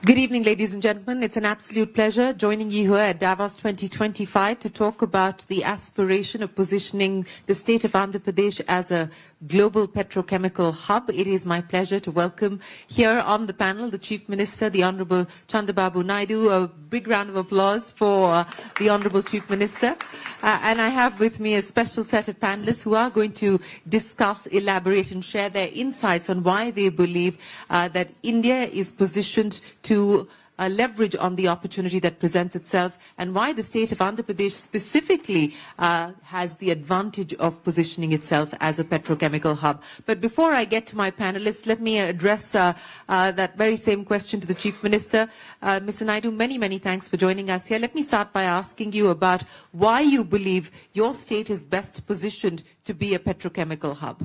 Good evening, ladies and gentlemen. It's an absolute pleasure joining you here at Davos 2025 to talk about the aspiration of positioning the state of Andhra Pradesh as a global petrochemical hub. It is my pleasure to welcome here on the panel the Chief Minister, the Honorable Chandrababu Naidu. A big round of applause for the Honorable Chief Minister. And I have with me a special set of panelists who are going to discuss, elaborate and share their insights on why they believe that India is positioned to leverage on the opportunity that presents itself, and why the state of Andhra Pradesh specifically has the advantage of positioning itself as a petrochemical hub. But before I get to my panelists, let me address that very same question to the Chief Minister. Mr. Naidu, many thanks for joining us here. Let me start by asking you about why you believe your state is best positioned to be a petrochemical hub.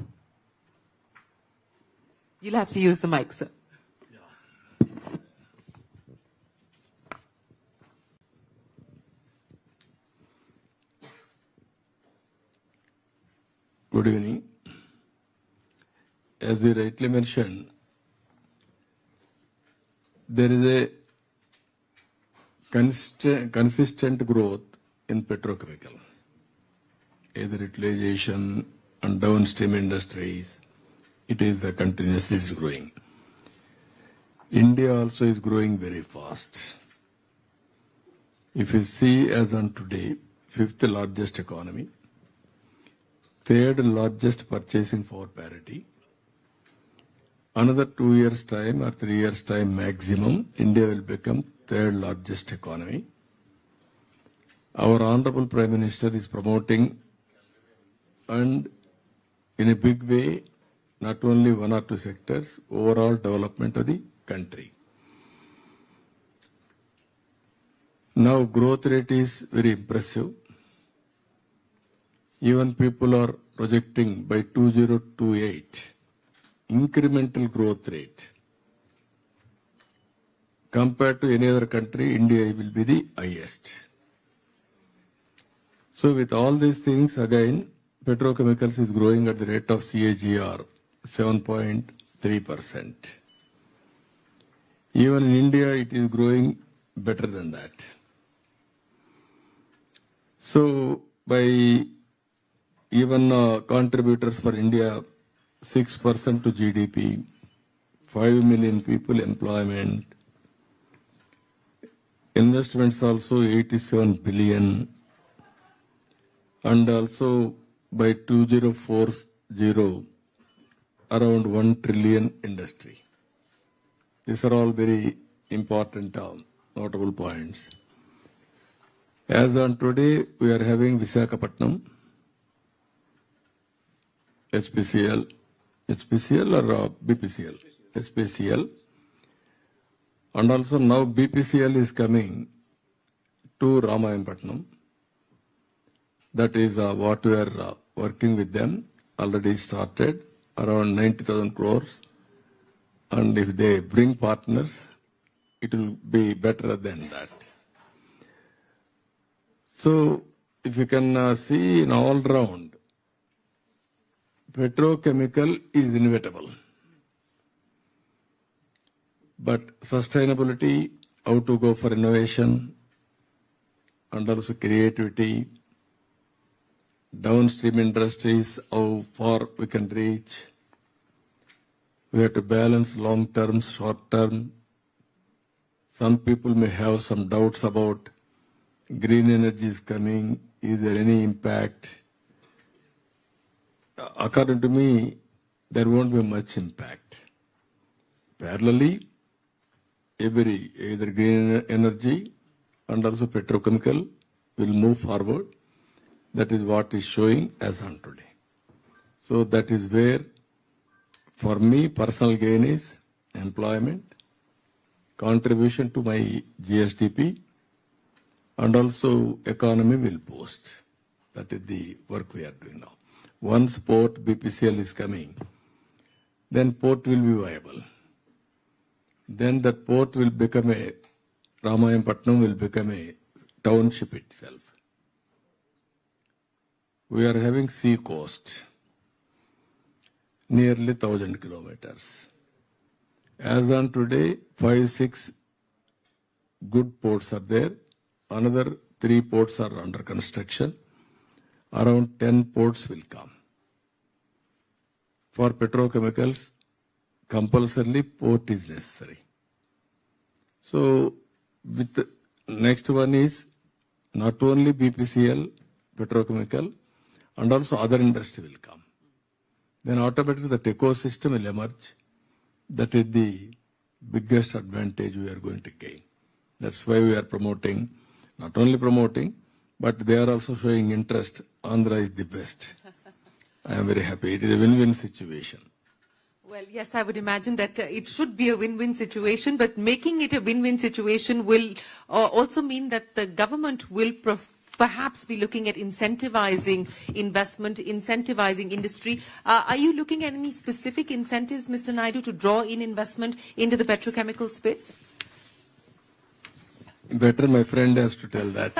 You'll have to use the mic, sir. Good evening. As you rightly mentioned, there is a consistent growth in petrochemical, either utilization and downstream industries. It is continuously growing. India also is growing very fast. If you see as on today, 5th largest economy, 3rd largest purchasing power parity. Another 2 years' time or 3 years' time maximum, India will become 3rd largest economy. Our Honorable Prime Minister is promoting, and in a big way, not only one or two sectors, overall development of the country. Now growth rate is very impressive. Even people are projecting by 2028 incremental growth rate. Compared to any other country, India will be the highest. So with all these things, again, petrochemicals is growing at the rate of CAGR 7.3%. Even in India, it is growing better than that. So by even contributors for India, 6% to GDP, 5 million people employment, investments also 87 billion, and also by 2040, around 1 trillion industry. These are all very important notable points. As on today, we are having Visakhapatnam, HPCL or BPCL? HPCL. And also now BPCL is coming to Ramayanpatnam. That is what we are working with them. Already started around 90,000 crores. And if they bring partners, it will be better than that. So if you can see in all round, petrochemical is inevitable. But sustainability, how to go for innovation, and also creativity, downstream industries, how far we can reach. We have to balance long term, short term. Some people may have some doubts about green energy is coming. Is there any impact? According to me, there won't be much impact. Parallelly, either green energy and also petrochemical will move forward. That is what is showing as on today. So that is where, for me, personal gain is employment, contribution to my GSDP, and also economy will boost. That is the work we are doing now. Once port BPCL is coming, then port will be viable. Then that port will become Ramayanpatnam will become a township itself. We are having sea coast, nearly 1,000 kilometers. As on today, 5-6 good ports are there. Another 3 ports are under construction. Around 10 ports will come. For petrochemicals, compulsorily port is necessary. So, with the next one is not only BPCL, petrochemical, and also other industry will come. Then automatically that ecosystem will emerge. That is the biggest advantage we are going to gain. That's why we are promoting, not only promoting, but they are also showing interest. Andhra is the best. I am very happy. It is a win-win situation. Well, yes, I would imagine that it should be a win-win situation, but making it a win-win situation will also mean that the government will perhaps be looking at incentivizing investment, incentivizing industry. Are you looking at any specific incentives, Mr. Naidu, to draw in investment into the petrochemical space? Better my friend has to tell that.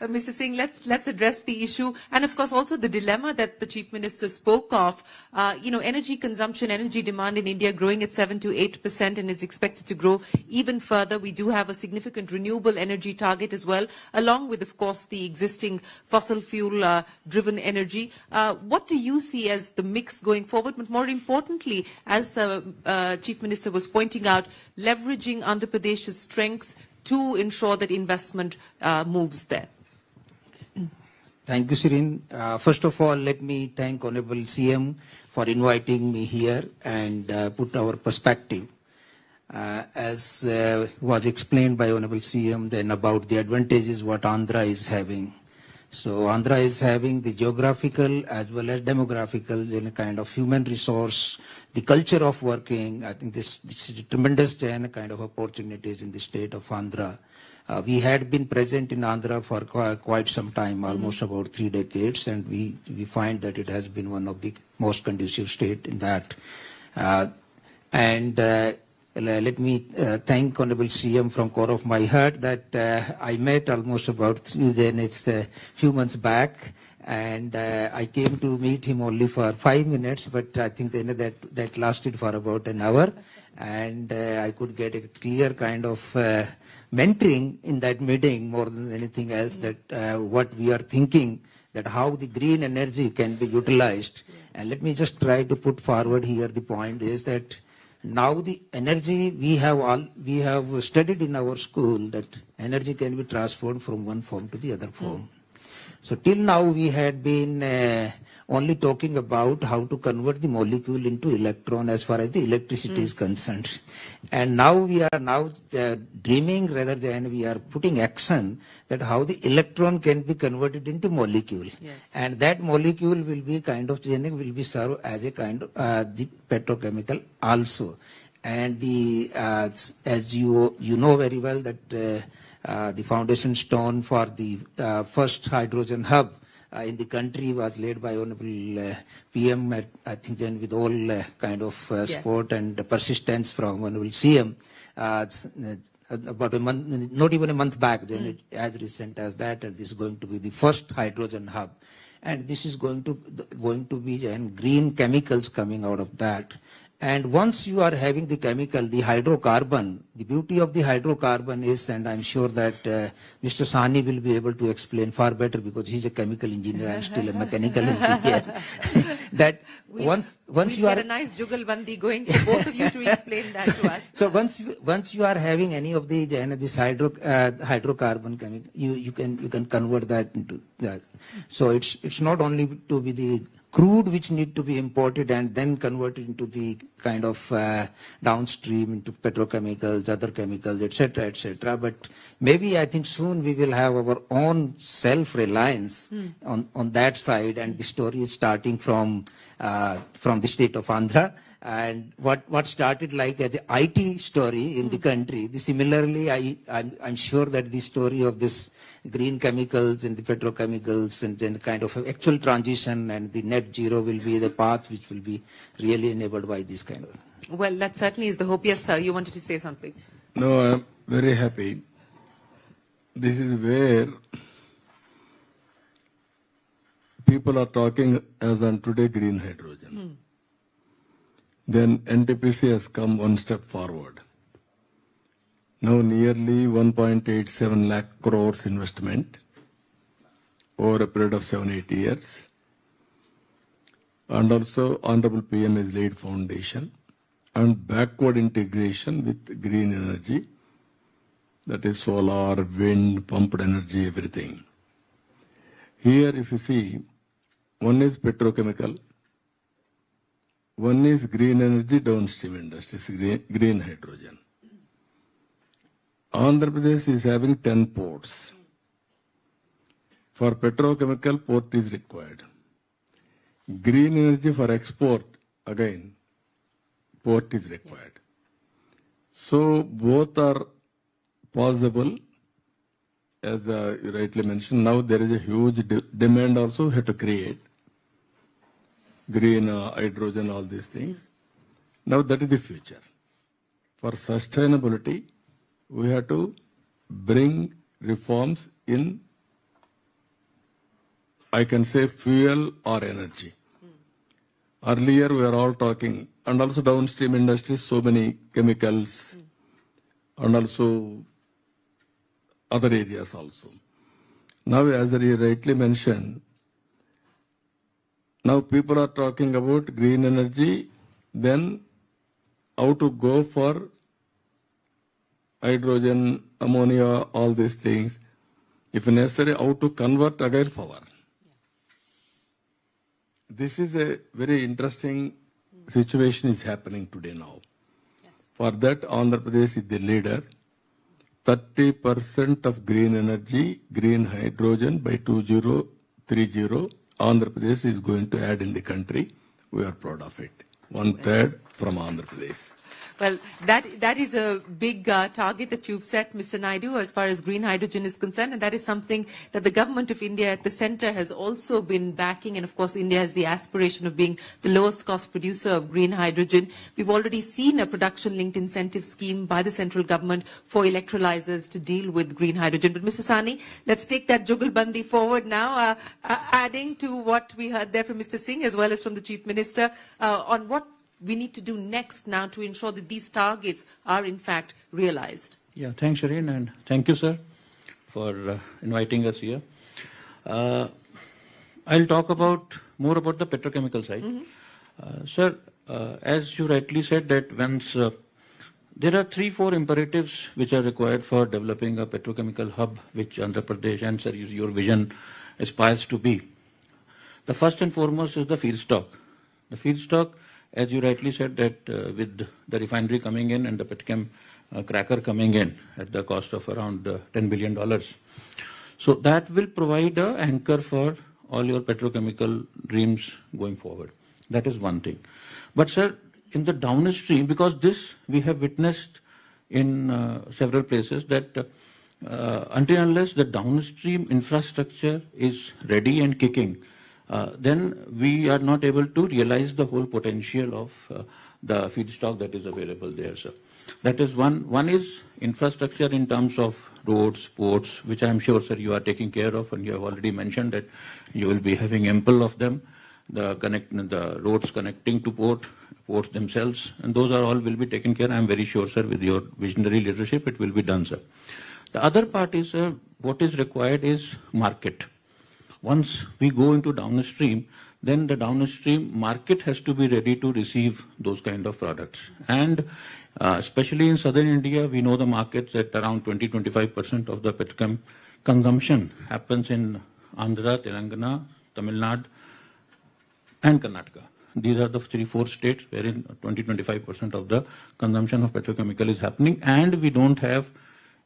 Mr. Singh, let's address the issue, and of course also the dilemma that the Chief Minister spoke of. Energy consumption, energy demand in India growing at 7 to 8% and is expected to grow even further. We do have a significant renewable energy target as well, along with, of course, the existing fossil fuel driven energy. What do you see as the mix going forward? But more importantly, as the Chief Minister was pointing out, leveraging Andhra Pradesh's strengths to ensure that investment moves there. Thank you, Shirin. First of all, let me thank Honorable CM for inviting me here and put our perspective. As was explained by Honorable CM then about the advantages what Andhra is having. So Andhra is having the geographical as well as demographical in a kind of human resource, the culture of working. I think this is a tremendous kind of opportunities in the state of Andhra. We had been present in Andhra for quite some time, almost about 3 decades, and we find that it has been one of the most conducive state in that. Let me thank Honorable CM from core of my heart that I met almost about 3 few months back, and I came to meet him only for 5 minutes, but I think that lasted for about an hour, and I could get a clear kind of mentoring in that meeting more than anything else, that what we are thinking, that how the green energy can be utilized. And let me just try to put forward here the point is that now the energy we have studied in our school that energy can be transformed from one form to the other form. So till now we had been only talking about how to convert the molecule into electron as far as the electricity is concerned. And now we are dreaming rather than we are putting action that how the electron can be converted into molecule. Yes. And that molecule will be kind of will be served as a kind of the petrochemical also. And the as you know very well that the foundation stone for the first hydrogen hub in the country was laid by Honorable PM, I think then with all kind of support and persistence from Honorable CM. About a month, not even a month back, then as recent as that, and this is going to be the first hydrogen hub. And this is going to be green chemicals coming out of that. And once you are having the chemical, the hydrocarbon, the beauty of the hydrocarbon is, and I'm sure that Mr. Sahni will be able to explain far better because he's a chemical engineer, I'm still a mechanical engineer. That once you are a nice jugalbandi going for both of you to explain that to us. So once you are having any of the this hydrocarbon chemical, you can convert that into that. So it's not only to be the crude which need to be imported and then converted into the kind of downstream into petrochemicals, other chemicals, etc. But maybe I think soon we will have our own self-reliance on that side, and the story is starting from the state of Andhra. And what started like as an IT story in the country, similarly I'm sure that the story of this green chemicals and the petrochemicals and then kind of actual transition and the net zero will be the path which will be really enabled by this kind of. Well, that certainly is the hope. Yes, sir, you wanted to say something. No, I'm very happy. This is where people are talking as on today green hydrogen. Then NTPC has come one step forward. Now nearly 1.87 lakh crores investment over a period of 7-8 years. And also Honorable PM has laid foundation and backward integration with green energy, that is solar, wind, pumped energy, everything. Here if you see, one is petrochemical, one is green energy downstream industries, green hydrogen. Andhra Pradesh is having 10 ports. For petrochemical, port is required. Green energy for export, again, port is required. So both are possible, as you rightly mentioned. Now there is a huge demand also we have to create. Green hydrogen, all these things. Now that is the future. For sustainability, we have to bring reforms in, I can say, fuel or energy. Earlier we are all talking, and also downstream industries, so many chemicals, and also other areas also. Now, as you rightly mentioned, now people are talking about green energy, then how to go for hydrogen, ammonia, all these things. If necessary, how to convert again power. This is a very interesting situation is happening today now. Yes. For that, Andhra Pradesh is the leader. 30% of green energy, green hydrogen by 2030, Andhra Pradesh is going to add in the country. We are proud of it. 1/3 from Andhra Pradesh. Well, that is a big target that you've set, Mr. Naidu, as far as green hydrogen is concerned, and that is something that the government of India at the center has also been backing. And of course, India has the aspiration of being the lowest cost producer of green hydrogen. We've already seen a production-linked incentive scheme by the central government for electrolyzers to deal with green hydrogen. But Mr. Sani, let's take that jugalbandi forward now, adding to what we heard there from Mr. Singh as well as from the Chief Minister on what we need to do next now to ensure that these targets are in fact realized. Yeah, thanks, Shireen, and thank you, sir, for inviting us here. I'll talk more about the petrochemical side. Sir, as you rightly said, that once there are 3-4 imperatives which are required for developing a petrochemical hub, which Andhra Pradesh and sir, your vision aspires to be. The first and foremost is the feedstock. The feedstock, as you rightly said, that with the refinery coming in and the petchem cracker coming in at the cost of around $10 billion. So that will provide an anchor for all your petrochemical dreams going forward. That is one thing. But sir, in the downstream, because this we have witnessed in several places, that until unless the downstream infrastructure is ready and kicking, then we are not able to realize the whole potential of the feedstock that is available there, sir. That is one. One is infrastructure in terms of roads, ports, which I am sure, sir, you are taking care of, and you have already mentioned that you will be having ample of them. The roads connecting to ports themselves, and those are all will be taken care. I am very sure, sir, with your visionary leadership, it will be done, sir. The other part is, sir, what is required is market. Once we go into downstream, then the downstream market has to be ready to receive those kind of products. And especially in southern India, we know the markets that around 20-25% of the petchem consumption happens in Andhra, Telangana, Tamil Nadu, and Karnataka. These are the 3-4 states wherein 20-25% of the consumption of petrochemical is happening, and we don't have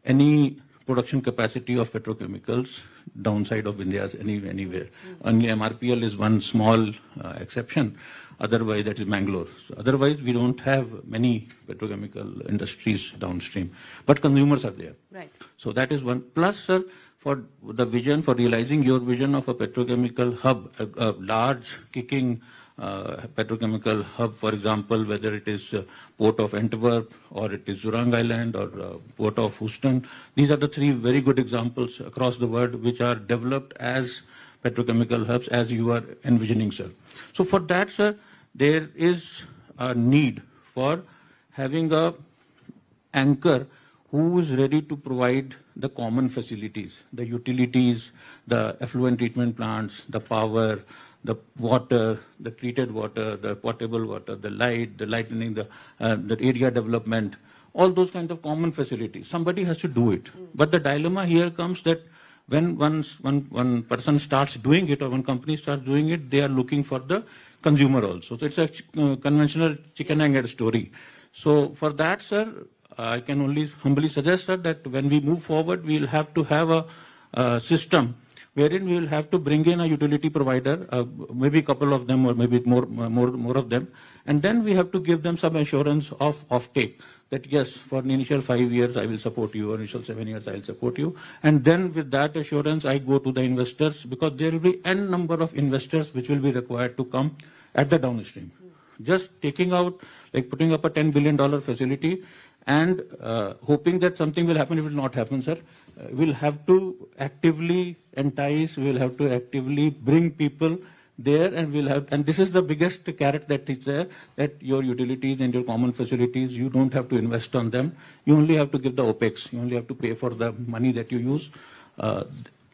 any production capacity of petrochemicals downside of India's anywhere. Only MRPL is one small exception. Otherwise, that is Mangalore. So otherwise, we don't have many petrochemical industries downstream, but consumers are there. Right. So that is one. Plus, sir, for the vision, for realizing your vision of a petrochemical hub, a large kicking petrochemical hub, for example, whether it is Port of Antwerp or it is Zurang Island or Port of Houston. These are the 3 very good examples across the world which are developed as petrochemical hubs as you are envisioning, sir. So for that, sir, there is a need for having a anchor who is ready to provide the common facilities, the utilities, the effluent treatment plants, the power, the water, the treated water, the potable water, the light, the lightning, the area development, all those kinds of common facilities. Somebody has to do it. But the dilemma here comes that when one person starts doing it, or one company starts doing it, they are looking for the consumer also. So it's a conventional chicken and egg story. So for that, sir, I can only humbly suggest, sir, that when we move forward, we'll have to have a system wherein we will have to bring in a utility provider, maybe a couple of them or maybe more of them, and then we have to give them some assurance of offtake. That yes, for the initial 5 years I will support you, or initial 7 years I will support you. And then with that assurance, I go to the investors, because there will be n number of investors which will be required to come at the downstream. Just taking out, like putting up a $10 billion facility and hoping that something will happen, it will not happen, sir. We'll have to actively entice, we'll have to actively bring people there, and we'll have, and this is the biggest carrot that is there, that your utilities and your common facilities, you don't have to invest on them. You only have to give the OPEX. You only have to pay for the money that you use,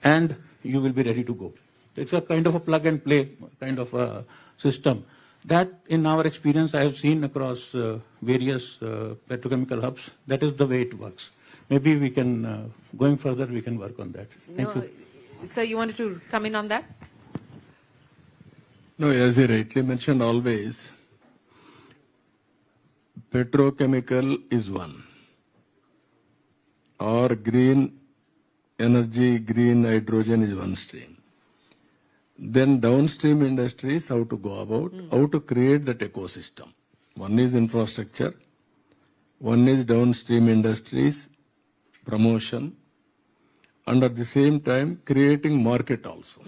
and you will be ready to go. It's a kind of a plug and play kind of a system. That, in our experience, I have seen across various petrochemical hubs. That is the way it works. Maybe we can, going further, we can work on that. Thank you. Sir, you wanted to come in on that? No, as you rightly mentioned, always, petrochemical is one. Or green energy, green hydrogen is one stream. Then downstream industries, how to go about, how to create that ecosystem. One is infrastructure, one is downstream industries, promotion, and at the same time creating market also.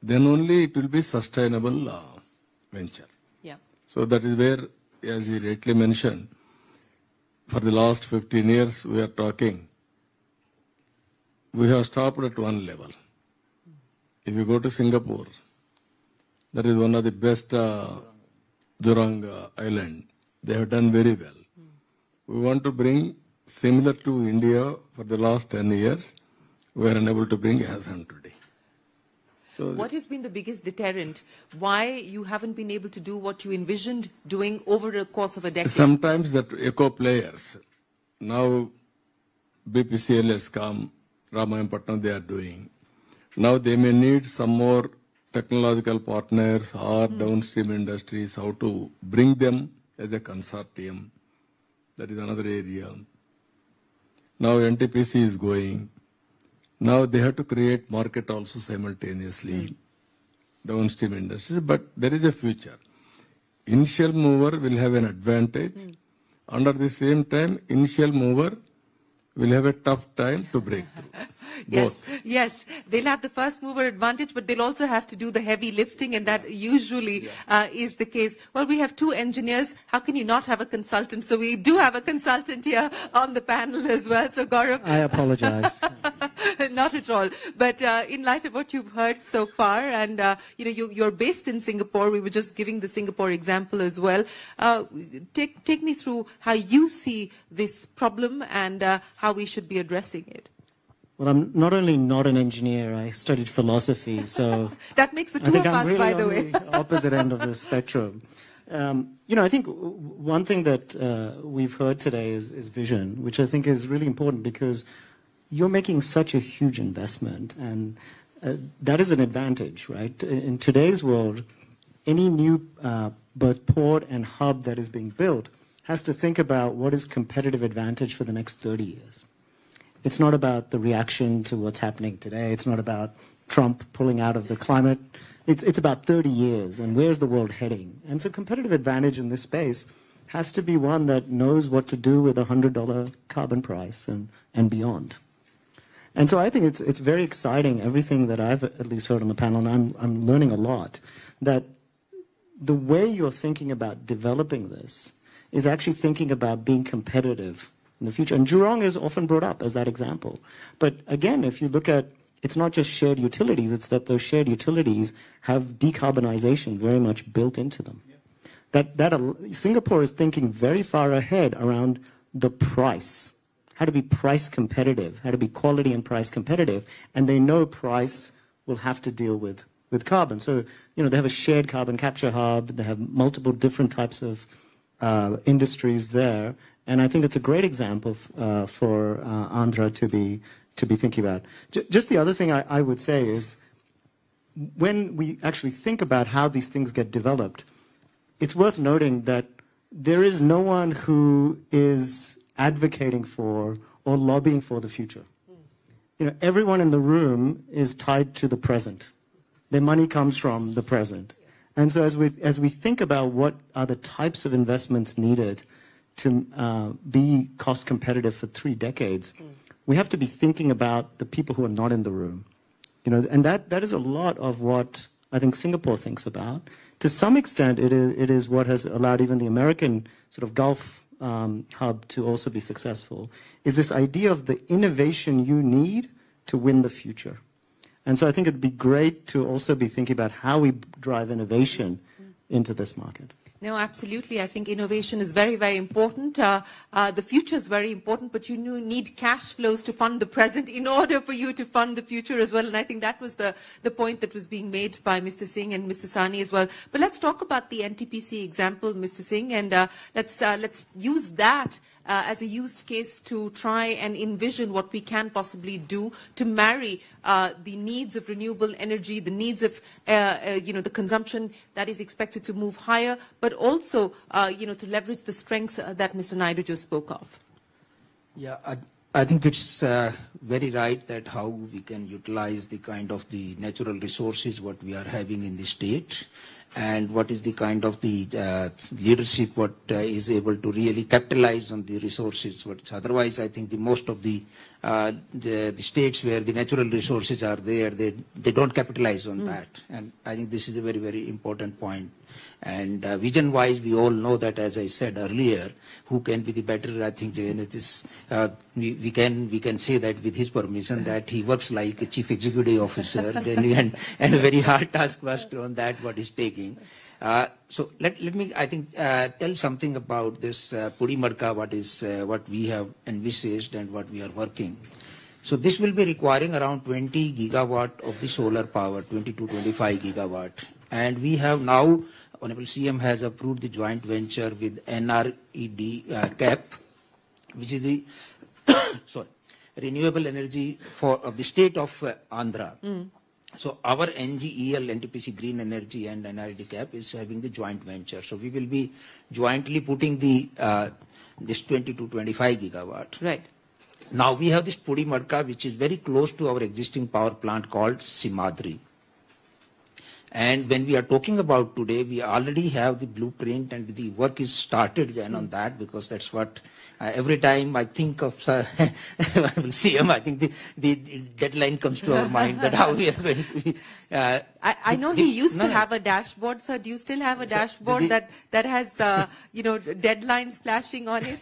Then only it will be sustainable venture. Yeah. So that is where, as you rightly mentioned, for the last 15 years we are talking, we have stopped at one level. If you go to Singapore, that is one of the best Jurong island. They have done very well. We want to bring similar to India for the last 10 years. We are unable to bring as on today. So what has been the biggest deterrent? Why you haven't been able to do what you envisioned doing over the course of a decade? sometimes that eco players, now BPCL has come, Ramayampatnam they are doing. Now they may need some more technological partners or downstream industries, how to bring them as a consortium. That is another area. Now NTPC is going. Now they have to create market also simultaneously, downstream industries, but there is a future. Initial mover will have an advantage. And at the same time, initial mover will have a tough time to break through. Both. Yes, they'll have the first mover advantage, but they'll also have to do the heavy lifting, and that usually is the case. Well, we have two engineers. How can you not have a consultant? So we do have a consultant here on the panel as well. So Gaurav. I apologize. Not at all. But in light of what you've heard so far, and you're based in Singapore, we were just giving the Singapore example as well. Take me through how you see this problem and how we should be addressing it. Well, I'm not only not an engineer, I studied philosophy, so that makes the I two think of I'm us, really by the on way. the opposite end of the spectrum. I think one thing that we've heard today is vision, which I think is really important because you're making such a huge investment, and that is an advantage, right? In today's world, any new both port and hub that is being built has to think about what is competitive advantage for the next 30 years. It's not about the reaction to what's happening today. It's not about Trump pulling out of the climate. It's about 30 years and where's the world heading. And so competitive advantage in this space has to be one that knows what to do with a $100 carbon price and beyond. And so I think it's very exciting, everything that I've at least heard on the panel, and I'm learning a lot, that the way you're thinking about developing this is actually thinking about being competitive in the future. And Jurong is often brought up as that example. But again, if you look at, it's not just shared utilities, it's that those shared utilities have decarbonization very much built into them. Yeah. Singapore is thinking very far ahead around the price, how to be price competitive, how to be quality and price competitive, and they know price will have to deal with carbon. So, they have a shared carbon capture hub, they have multiple different types of industries there, and I think it's a great example for Andhra to be thinking about. Just the other thing I would say is, when we actually think about how these things get developed, it's worth noting that there is no one who is advocating for or lobbying for the future. Everyone in the room is tied to the present. Their money comes from the present. And so as we think about what are the types of investments needed to be cost competitive for 3 decades, we have to be thinking about the people who are not in the room. And that is a lot of what I think Singapore thinks about. To some extent, it is what has allowed even the American sort of Gulf hub to also be successful, is this idea of the innovation you need to win the future. And so I think it'd be great to also be thinking about how we drive innovation into this market. No, absolutely. I think innovation is very, very important. The future is very important, but you need cash flows to fund the present in order for you to fund the future as well. And I think that was the point that was being made by Mr. Singh and Mr. Sani as well. But let's talk about the NTPC example, Mr. Singh, and let's use that as a used case to try and envision what we can possibly do to marry the needs of renewable energy, the needs of the consumption that is expected to move higher, but also to leverage the strengths that Mr. Naidu just spoke of. Yeah, I think it's very right that how we can utilize the kind of the natural resources what we are having in the state, and what is the kind of the leadership what is able to really capitalize on the resources. Otherwise, I think the most of the states where the natural resources are there, they don't capitalize on that. And I think this is a very, very important point. And vision-wise, we all know that, as I said earlier, who can be the better, I think, it is, we can say that with his permission that he works like a chief executive officer and a very hard task was on that what he's taking. So let me, I think, tell something about this Pudi Madka, what we have envisaged and what we are working. So this will be requiring around 20 gigawatt of the solar power, 20 to 25 gigawatt. And we have now, Honorable CM has approved the joint venture with NRED CAP, which is the renewable energy of the state of Andhra. So our NGEL, NTPC Green Energy and NRED CAP is having the joint venture. So we will be jointly putting the this 20 to 25 gigawatt. Right. Now we have this Pudi Madka, which is very close to our existing power plant called Simadri. And when we are talking about today, we already have the blueprint and the work is started on that, because that's what every time I think of CM, I think the deadline comes to our mind that how we are going to be. I know he used to have a dashboard, sir. Do you still have a dashboard that has deadlines flashing on it?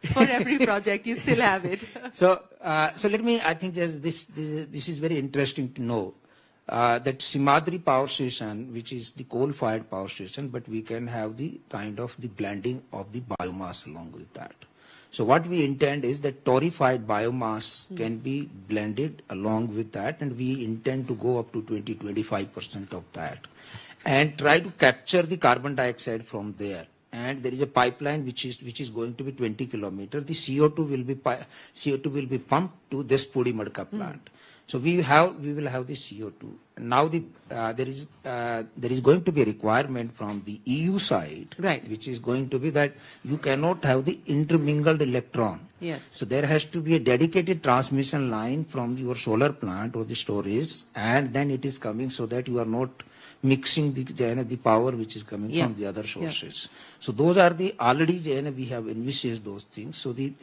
For every project, you still have it. So let me, I think this is very interesting to know. That Simadri power station, which is the coal-fired power station, but we can have the kind of the blending of the biomass along with that. So what we intend is that torrefied biomass can be blended along with that, and we intend to go up to 20-25% of that, and try to capture the carbon dioxide from there. And there is a pipeline which is going to be 20 kilometers. The CO2 will be pumped to this Pudi Madka plant. So we will have the CO2. Now there is going to be a requirement from the EU side, right, which is going to be that you cannot have the intermingled electron. Yes. So there has to be a dedicated transmission line from your solar plant or the storage, and then it is coming so that you are not mixing the power which is coming from the other sources. So those are already we have envisaged those things. So the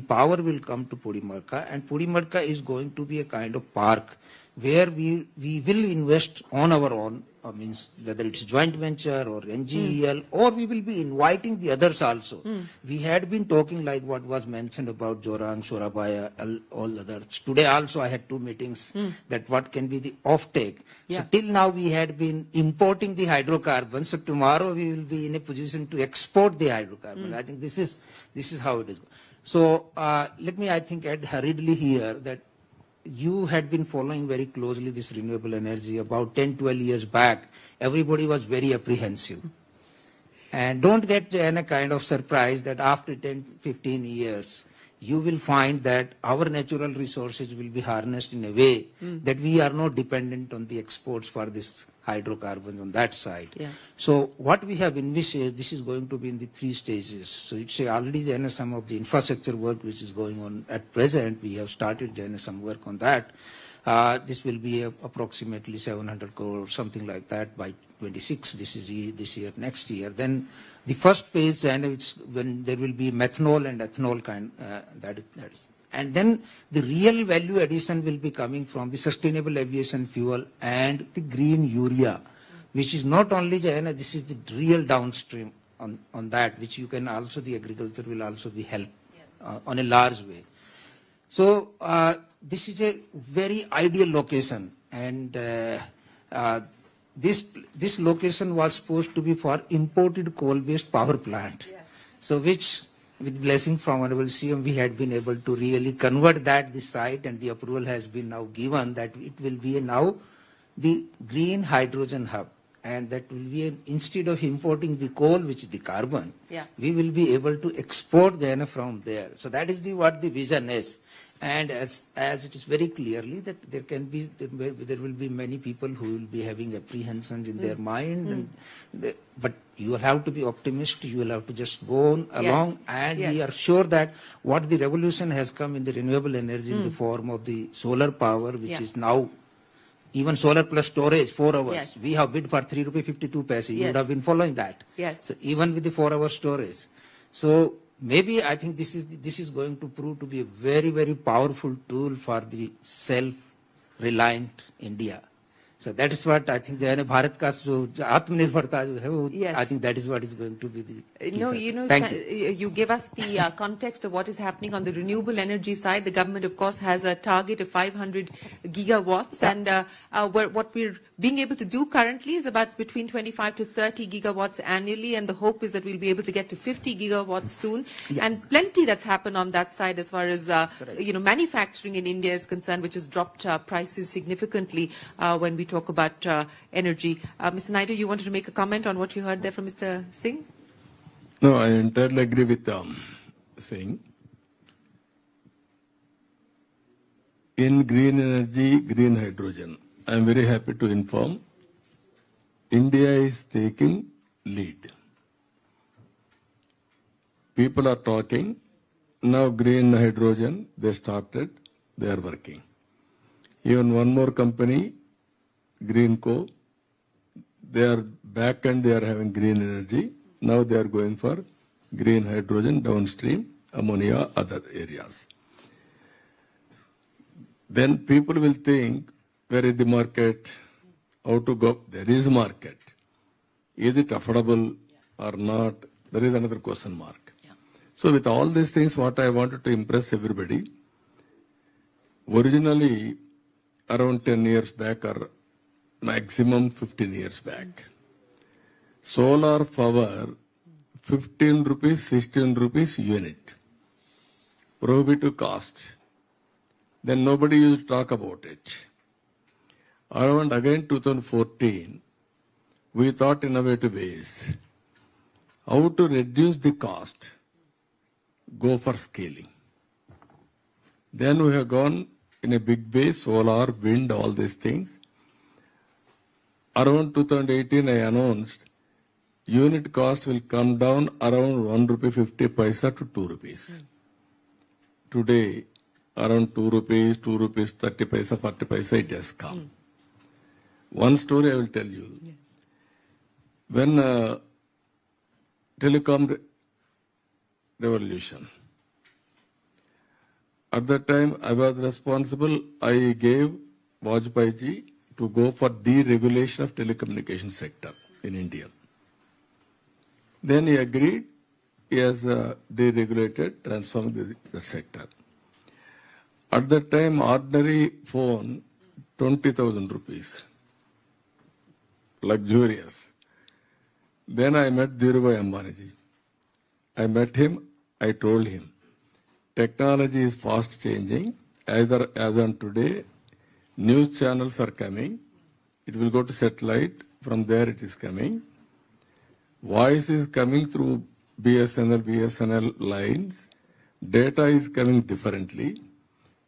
power will come to Pudi Madka, and Pudi Madka is going to be a kind of park where we will invest on our own, means whether it's joint venture or NGEL, or we will be inviting the others also. We had been talking like what was mentioned about Jorang, Surabaya, all others. Today also I had 2 meetings that what can be the offtake. Yeah. So till now we had been importing the hydrocarbons. So tomorrow we will be in a position to export the hydrocarbons. I think this is how it is. So let me, I think, add hurriedly here that you had been following very closely this renewable energy about 10, 12 years back. Everybody was very apprehensive. And don't get any kind of surprise that after 10, 15 years, you will find that our natural resources will be harnessed in a way that we are not dependent on the exports for this hydrocarbon on that side. Yeah. So what we have envisaged, this is going to be in the 3 stages. So it's already there some of the infrastructure work which is going on at present. We have started some work on that. This will be approximately 700 crore, something like that by 26. This is this year, next year. Then the first phase, and it's when there will be methanol and ethanol kind. That is. And then the real value addition will be coming from the sustainable aviation fuel and the green urea, which is not only, this is the real downstream on that, which you can also, the agriculture will also be helped on a large way. So this is a very ideal location, and this location was supposed to be for imported coal-based power plant. Yes. So which, with blessing from Honorable CM, we had been able to really convert this site, and the approval has been now given that it will be now the green hydrogen hub, and that will be instead of importing the coal, which is the carbon, we will be able to export from there. So that is what the vision is. And as it is very clearly that there will be many people who will be having apprehensions in their mind, but you will have to be optimistic. You will have to just go on along, and we are sure that what the revolution has come in the renewable energy in the form of the solar power, which is now even solar plus storage, 4 hours. Yes. We have bid for 3 rupees 52 paise. You would have been following that. Yes. So even with the 4-hour storage. So maybe I think this is going to prove to be a very, very powerful tool for the self-reliant India. So that is what I think Bharat ka jo Atmanirbharta jo hai, wo, I think that is what is going to be the key factor. You gave us the context of what is happening on the renewable energy side. The government, of course, has a target of 500 gigawatts, and what we're being able to do currently is about between 25 to 30 gigawatts annually, and the hope is that we'll be able to get to 50 gigawatts soon. And plenty that's happened on that side as far as manufacturing in India is concerned, which has dropped prices significantly when we talk about energy. Mr. Naidu, you wanted to make a comment on what you heard there from Mr. Singh? No, I entirely agree with Singh. In green energy, green hydrogen, I am very happy to inform India is taking lead. People are talking. Now green hydrogen, they started, they are working. Even one more company, Greenco, they are back and they are having green energy. Now they are going for green hydrogen, downstream, ammonia, other areas. Then people will think, where is the market? How to go? There is market. Is it affordable or not? There is another question mark. So with all these things, what I wanted to impress everybody, originally around 10 years back or maximum 15 years back, solar power 15 rupees, 16 rupees unit, prohibitive cost. Then nobody used to talk about it. Around again 2014, we thought innovative ways how to reduce the cost, go for scaling. Then we have gone in a big way, solar, wind, all these things. Around 2018, I announced unit cost will come down around 1 rupee 50 paisa to 2 rupees. Today, around 2 rupees, 2 rupees 30 paisa, 40 paisa, it has come. One story I will tell you. Yes. When telecom revolution, at that time I was responsible, I gave Vajpayee ji to go for deregulation of telecommunication sector in India. Then he agreed, he has deregulated, transformed the sector. At that time, ordinary phone, 20,000 rupees. Luxurious. Then I met Dhirubhai Ambani ji. I met him, I told him, technology is fast changing. As on today, news channels are coming. It will go to satellite. From there it is coming. Voice is coming through BSNL lines. Data is coming differently.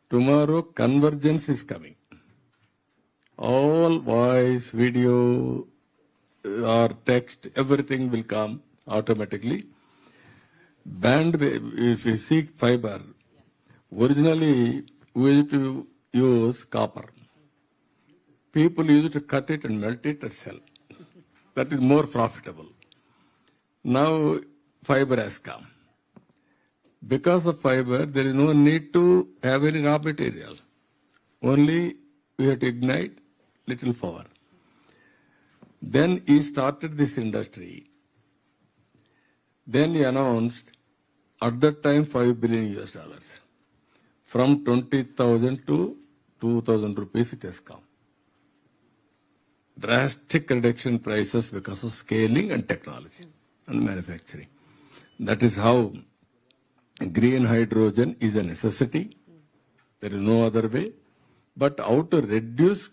Tomorrow convergence is coming. All voice, video, or text, everything will come automatically. Bandwidth, if you seek fiber, originally we used to use copper. People used to cut it and melt it and sell. That is more profitable. Now fiber has come. Because of fiber, there is no need to have any raw material. Only we have to ignite little power. Then he started this industry. Then he announced, at that time, $5 billion. From 20,000 to 2,000 rupees it has come. Drastic reduction prices because of scaling and technology and manufacturing. That is how green hydrogen is a necessity. There is no other way. But how to reduce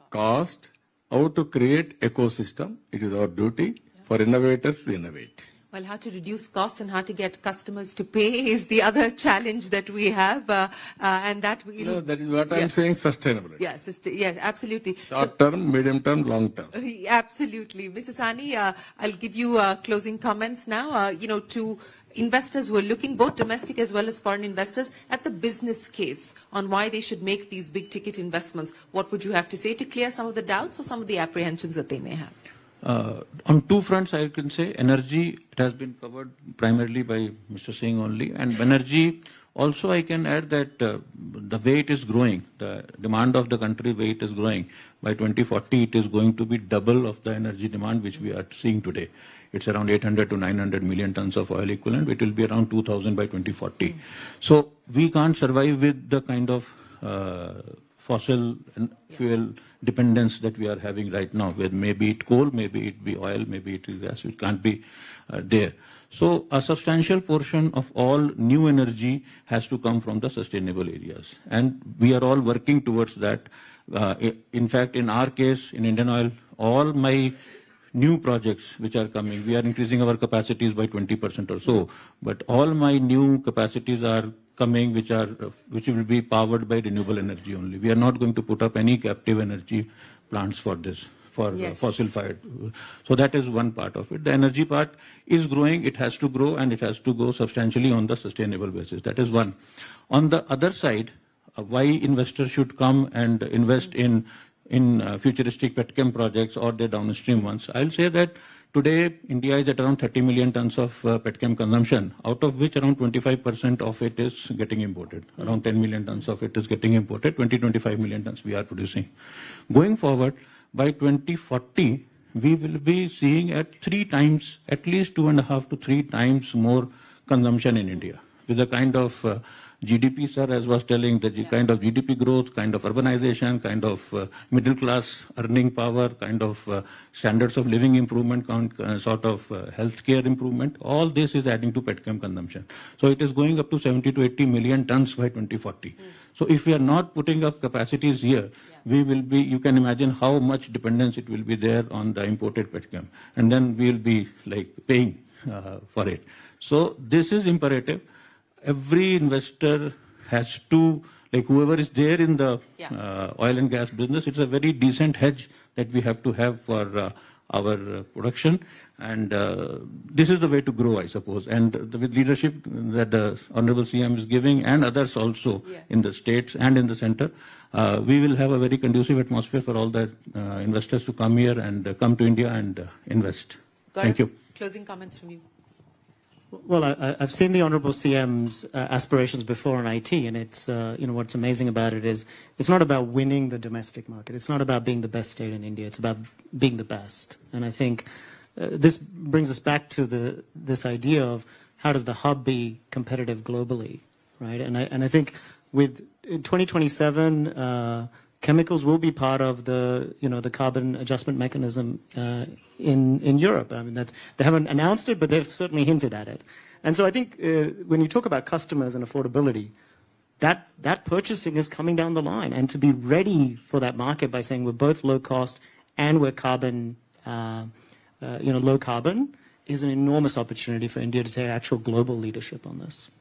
cost, how to create ecosystem, it is our duty for innovators to innovate. Well, how to reduce costs and how to get customers to pay is the other challenge that we have, and that we. No, that is what I'm saying. Sustainability. Yes, absolutely. Short term, medium term, long term. Absolutely, Mrs. Ani, I'll give you closing comments now. To investors who are looking, both domestic as well as foreign investors, at the business case on why they should make these big ticket investments. What would you have to say to clear some of the doubts or some of the apprehensions that they may have? On two fronts, I can say energy, it has been covered primarily by Mr. Singh only, and energy also I can add that the way it is growing, the demand of the country way it is growing, by 2040 it is going to be double of the energy demand which we are seeing today. It's around 800 to 900 million tons of oil equivalent. It will be around 2,000 by 2040. So we can't survive with the kind of fossil fuel dependence that we are having right now, where maybe it coal, maybe it be oil, maybe it is gas. It can't be there. So a substantial portion of all new energy has to come from the sustainable areas. And we are all working towards that. In fact, in our case, in Indian Oil, all my new projects which are coming, we are increasing our capacities by 20% or so. But all my new capacities are coming which will be powered by renewable energy only. We are not going to put up any captive energy plants for this, for fossil fired. So that is one part of it. The energy part is growing. It has to grow, and it has to go substantially on the sustainable basis. That is one. On the other side, why investors should come and invest in futuristic petchem projects or the downstream ones. I'll say that today India is at around 30 million tons of petchem consumption, out of which around 25% of it is getting imported. Around 10 million tons of it is getting imported, 20-25 million tons we are producing. Going forward, by 2040, we will be seeing at least 2.5 to 3 times more consumption in India. With the kind of GDP, sir, as was telling, the kind of GDP growth, kind of urbanization, kind of middle class earning power, kind of standards of living improvement, sort of healthcare improvement, all this is adding to petchem consumption. So it is going up to 70 to 80 million tons by 2040. So if we are not putting up capacities here, we will be, you can imagine how much dependence it will be there on the imported petchem. And then we will be like paying for it. So this is imperative. Every investor has to, like whoever is there in the oil and gas business, it's a very decent hedge that we have to have for our production. And this is the way to grow, I suppose. And with leadership that the Honorable CM is giving, and others also in the states and in the center, we will have a very conducive atmosphere for all the investors to come here and come to India and invest. Gaurav, Thank you. Closing comments from you. Well, I've seen the Honorable CM's aspirations before on IT, and it's, what's amazing about it is it's not about winning the domestic market. It's not about being the best state in India. It's about being the best. And I think this brings us back to this idea of how does the hub be competitive globally, right? And I think with in 2027, chemicals will be part of the carbon adjustment mechanism in Europe. I mean, they haven't announced it, but they've certainly hinted at it. And so I think when you talk about customers and affordability, that purchasing is coming down the line, and to be ready for that market by saying we're both low cost and we're carbon, low carbon, is an enormous opportunity for India to take actual global leadership on this.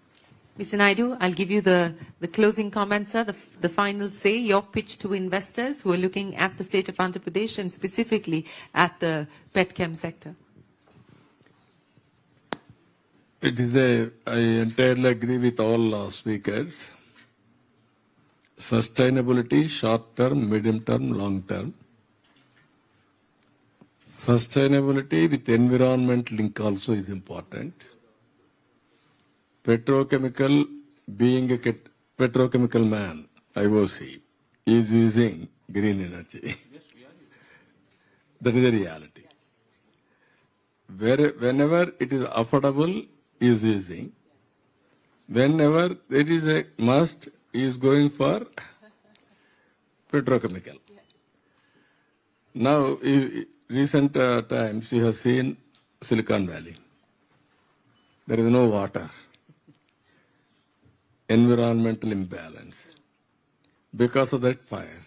Mr. Naidu, I'll give you the closing comments, sir, the final say, your pitch to investors who are looking at the state of Andhra Pradesh and specifically at the petchem sector. I entirely agree with all speakers. Sustainability, short term, medium term, long term. Sustainability with environment link also is important. Petrochemical, being a petrochemical man, IOC, is using green energy. That is a reality. Whenever it is affordable, is using. Whenever it is a must, is going for petrochemical. Now, recent times, you have seen Silicon Valley. There is no water. Environmental imbalance. Because of that fire,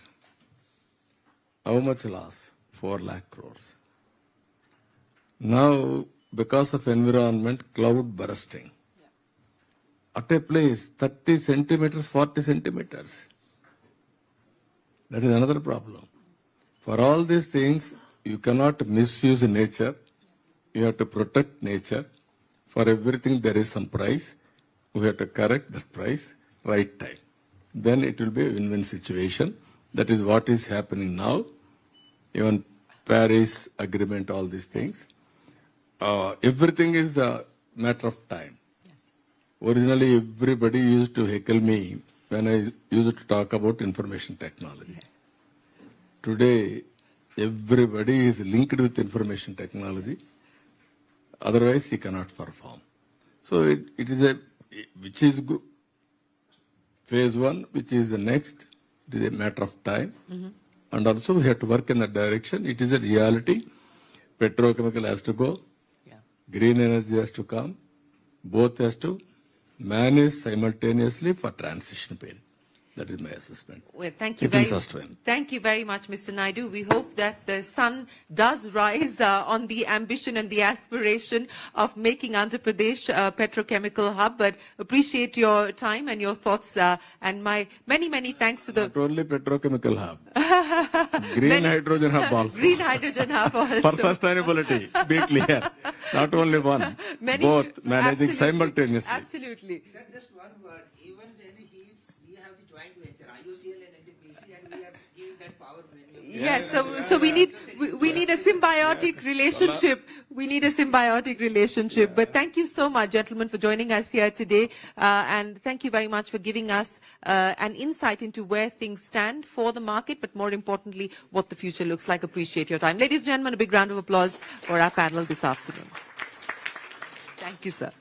how much loss? 4 lakh crores. Now, because of environment, cloud bursting. At a place, 30 centimeters, 40 centimeters. That is another problem. For all these things, you cannot misuse nature. You have to protect nature. For everything, there is some price. We have to correct that price, right time. Then it will be a win-win situation. That is what is happening now. Even Paris Agreement, all these things. Everything is a matter of time. Yes. Originally, everybody used to heckle me when I used to talk about information technology. Yeah. Today, everybody is linked with information technology. Otherwise, he cannot perform. So it is which is good. Phase 1, which is the next, it is a matter of time. And also we have to work in that direction. It is a reality. Petrochemical has to go. Yeah. Green energy has to come. Both has to manage simultaneously for transition period. That is my assessment. Well, thank you very much, Mr. Naidu. We hope that the sun does rise on the ambition and the aspiration of making Andhra Pradesh a petrochemical hub. But appreciate your time and your thoughts, and my many thanks to the... Not only petrochemical hub, green hydrogen hub also. Green hydrogen hub also. For sustainability, be clear. Not only one, both managing simultaneously. Absolutely. Sir, just one word. Even then we have the joint venture, IOCL and NTPC, and we are giving that power. Yes, so we need a symbiotic relationship. We need a symbiotic relationship. But thank you so much, gentlemen, for joining us here today. And thank you very much for giving us an insight into where things stand for the market, but more importantly, what the future looks like. Appreciate your time. Ladies and gentlemen, a big round of applause for our panel this afternoon. Thank you, sir.